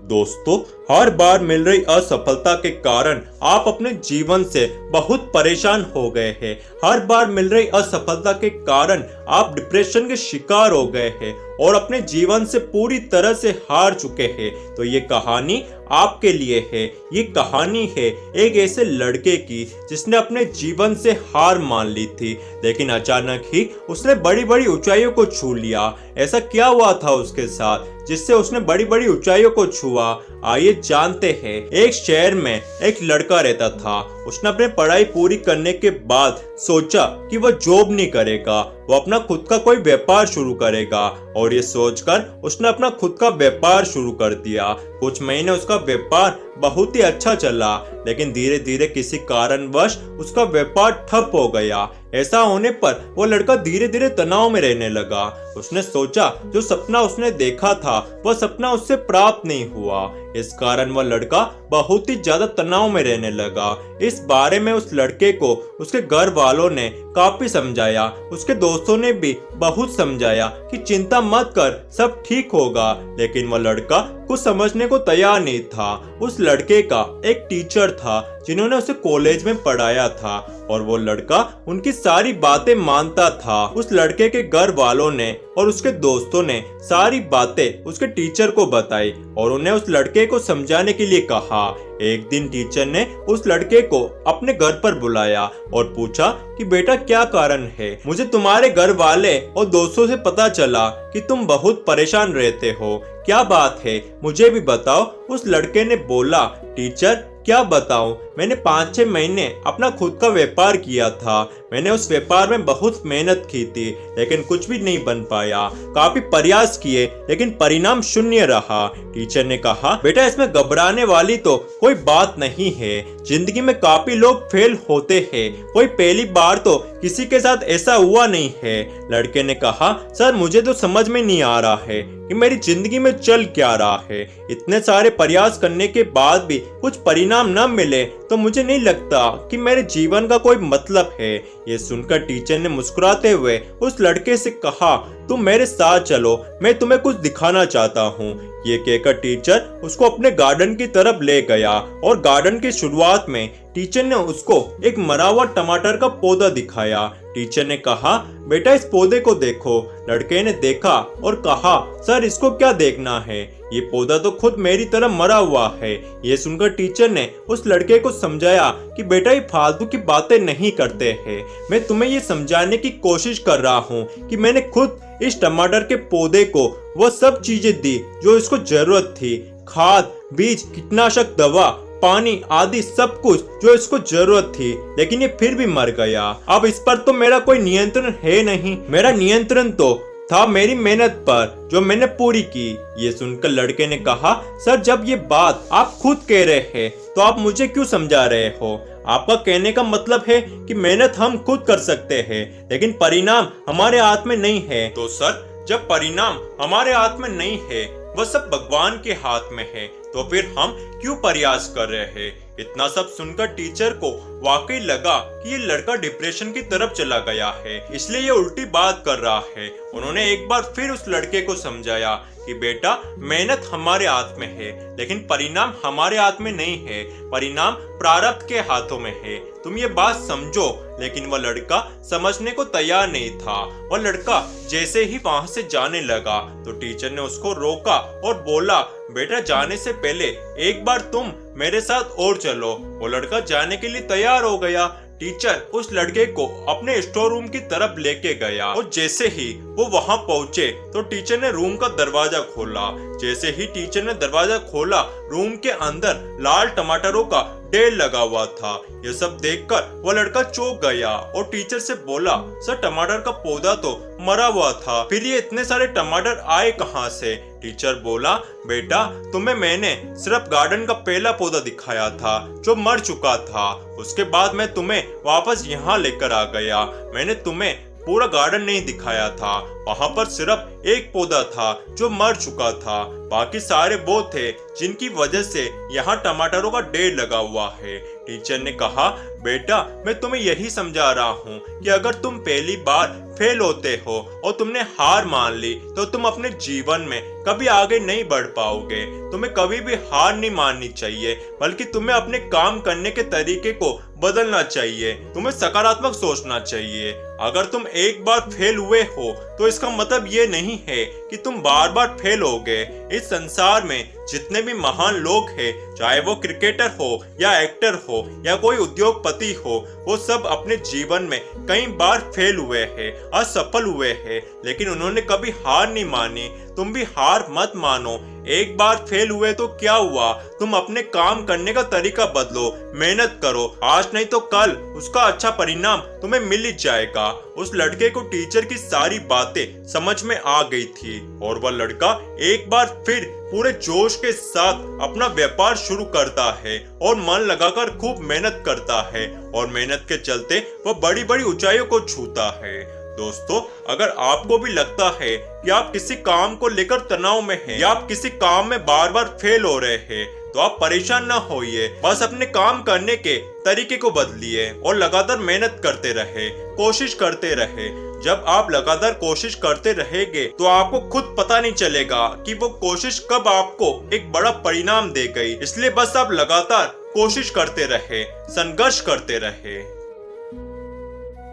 दोस्तों, हर बार मिल रही असफलता के कारण आप अपने जीवन से बहुत परेशान हो गए हैं। हर बार मिल रही असफलता के कारण आप डिप्रेशन के शिकार हो गए हैं और अपने जीवन से पूरी तरह से हार चुके हैं। तो ये कहानी आपके लिए है। ये कहानी है एक ऐसे लड़के की जिसने अपने जीवन से हार मान ली थी, लेकिन अचानक ही उसने बड़ी बड़ी ऊंचाइयों को छू लिया। ऐसा क्या हुआ था उसके साथ जिससे उसने बड़ी बड़ी ऊंचाइयों को छुआ? आइए जानते हैं। एक शहर में एक लड़का रहता था। उसने अपनी पढ़ाई पूरी करने के बाद सोचा कि वह जॉब नहीं करेगा, वो अपना खुद का कोई व्यापार शुरू करेगा। और ये सोचकर उसने अपना खुद का व्यापार शुरू कर दिया। कुछ महीने उसका व्यापार बहुत ही अच्छा चला, लेकिन धीरे धीरे किसी कारणवश उसका व्यापार ठप हो गया। ऐसा होने पर वो लड़का धीरे धीरे तनाव में रहने लगा। उसने सोचा जो सपना उसने देखा था वह सपना उससे प्राप्त नहीं हुआ। इस कारण वह लड़का बहुत ही ज्यादा तनाव में रहने लगा। इस बारे में उस लड़के को उसके घर वालों ने काफी समझाया, उसके दोस्तों ने भी बहुत समझाया कि चिंता मत कर, सब ठीक होगा, लेकिन वह लड़का कुछ समझने को तैयार नहीं था। उस लड़के का एक टीचर था जिन्होंने उसे कॉलेज में पढ़ाया था और वो लड़का उनकी सारी बातें मानता था। उस लड़के के घर वालों ने और उसके दोस्तों ने सारी बातें उसके टीचर को बताई और उन्हें उस लड़के को समझाने के लिए कहा। एक दिन टीचर ने उस लड़के को अपने घर पर बुलाया और पूछा कि बेटा क्या कारण है? मुझे तुम्हारे घर वाले और दोस्तों से पता चला कि तुम बहुत परेशान रहते हो, क्या बात है, मुझे भी बताओ। उस लड़के ने बोला, टीचर क्या बताऊं, मैंने 5-6 महीने अपना खुद का व्यापार किया था। मैंने उस व्यापार में बहुत मेहनत की थी, लेकिन कुछ भी नहीं बन पाया। काफी प्रयास किए, लेकिन परिणाम शून्य रहा। टीचर ने कहा, बेटा इसमें घबराने वाली तो कोई बात नहीं है। जिंदगी में काफी लोग फेल होते हैं, कोई पहली बार तो किसी के साथ ऐसा हुआ नहीं है। लड़के ने कहा, सर मुझे तो समझ में नहीं आ रहा है कि मेरी जिंदगी में चल क्या रहा है। इतने सारे प्रयास करने के बाद भी कुछ परिणाम न मिले तो मुझे नहीं लगता कि मेरे जीवन का कोई मतलब है। ये सुनकर टीचर ने मुस्कुराते हुए उस लड़के से कहा, तुम मेरे साथ चलो, मैं तुम्हें कुछ दिखाना चाहता हूँ। ये कहकर टीचर उसको अपने गार्डन की तरफ ले गया और गार्डन की शुरुआत में टीचर ने उसको एक मरा हुआ टमाटर का पौधा दिखाया। टीचर ने कहा, बेटा इस पौधे को देखो। लड़के ने देखा और कहा, सर इसको क्या देखना है, ये पौधा तो खुद मेरी तरह मरा हुआ है। ये सुनकर टीचर ने उस लड़के को समझाया कि बेटा ये फालतू की बातें नहीं करते हैं। मैं तुम्हें ये समझाने की कोशिश कर रहा हूँ कि मैंने खुद इस टमाटर के पौधे को वह सब चीजें दी जो इसको जरूरत थी, खाद, बीज, कीटनाशक दवा, पानी आदि सब कुछ जो इसको जरूरत थी, लेकिन ये फिर भी मर गया। अब इस पर तो मेरा कोई नियंत्रण है नहीं। मेरा नियंत्रण तो था मेरी मेहनत पर जो मैंने पूरी की। ये सुनकर लड़के ने कहा, सर जब ये बात आप खुद कह रहे हैं तो आप मुझे क्यों समझा रहे हो? आपका कहने का मतलब है कि मेहनत हम खुद कर सकते हैं, लेकिन परिणाम हमारे हाथ में नहीं है। तो सर जब परिणाम हमारे हाथ में नहीं है, वह सब भगवान के हाथ में है, तो फिर हम क्यों प्रयास कर रहे हैं? इतना सब सुनकर टीचर को वाकई लगा कि ये लड़का डिप्रेशन की तरफ चला गया है, इसलिए ये उल्टी बात कर रहा है। उन्होंने एक बार फिर उस लड़के को समझाया कि बेटा मेहनत हमारे हाथ में है, लेकिन परिणाम हमारे हाथ में नहीं है। परिणाम प्रारब्ध के हाथों में है, तुम ये बात समझो। लेकिन वह लड़का समझने को तैयार नहीं था। वह लड़का जैसे ही वहां से जाने लगा तो टीचर ने उसको रोका और बोला, बेटा जाने से पहले एक बार तुम मेरे साथ और चलो। वो लड़का जाने के लिए तैयार हो गया। टीचर उस लड़के को अपने स्टोर रूम की तरफ लेके गया और जैसे ही वो वहां पहुंचे तो टीचर ने रूम का दरवाजा खोला। जैसे ही टीचर ने दरवाजा खोला, रूम के अंदर लाल टमाटरों का ढेर लगा हुआ था। ये सब देखकर वो लड़का चौंक गया और टीचर से बोला, सर टमाटर का पौधा तो मरा हुआ था, फिर ये इतने सारे टमाटर आए कहाँ से? टीचर बोला, बेटा तुम्हें मैंने सिर्फ गार्डन का पहला पौधा दिखाया था जो मर चुका था। उसके बाद मैं तुम्हें वापस यहाँ लेकर आ गया। मैंने तुम्हें पूरा गार्डन नहीं दिखाया था। वहाँ पर सिर्फ एक पौधा था जो मर चुका था, बाकी सारे वो थे जिनकी वजह से यहाँ टमाटरों का ढेर लगा हुआ है। टीचर ने कहा, बेटा मैं तुम्हें यही समझा रहा हूँ कि अगर तुम पहली बार फेल होते हो और तुमने हार मान ली तो तुम अपने जीवन में कभी आगे नहीं बढ़ पाओगे। तुम्हें कभी भी हार नहीं माननी चाहिए, बल्कि तुम्हें अपने काम करने के तरीके को बदलना चाहिए। तुम्हें सकारात्मक सोचना चाहिए। अगर तुम एक बार फेल हुए हो तो इसका मतलब ये नहीं है कि तुम बार बार फेल होगे। इस संसार में जितने भी महान लोग हैं, चाहे वो क्रिकेटर हो या एक्टर हो या कोई उद्योगपति हो, वो सब अपने जीवन में कई बार फेल हुए हैं, असफल हुए हैं, लेकिन उन्होंने कभी हार नहीं मानी। तुम भी हार मत मानो। एक बार फेल हुए तो क्या हुआ, तुम अपने काम करने का तरीका बदलो, मेहनत करो। आज नहीं तो कल उसका अच्छा परिणाम तुम्हें मिल ही जाएगा। उस लड़के को टीचर की सारी बातें समझ में आ गई थी और वह लड़का एक बार फिर पूरे जोश के साथ अपना व्यापार शुरू करता है और मन लगाकर खूब मेहनत करता है और मेहनत के चलते वह बड़ी बड़ी ऊंचाइयों को छूता है। दोस्तों, अगर आपको भी लगता है कि आप किसी काम को लेकर तनाव में हैं या आप किसी काम में बार बार फेल हो रहे हैं, तो आप परेशान ना होइए। बस अपने काम करने के तरीके को बदलिए और लगातार मेहनत करते रहे, कोशिश करते रहे। जब आप लगातार कोशिश करते रहेंगे तो आपको खुद पता नहीं चलेगा कि वो कोशिश कब आपको एक बड़ा परिणाम दे गई। इसलिए बस आप लगातार कोशिश करते रहे, संघर्ष करते रहे।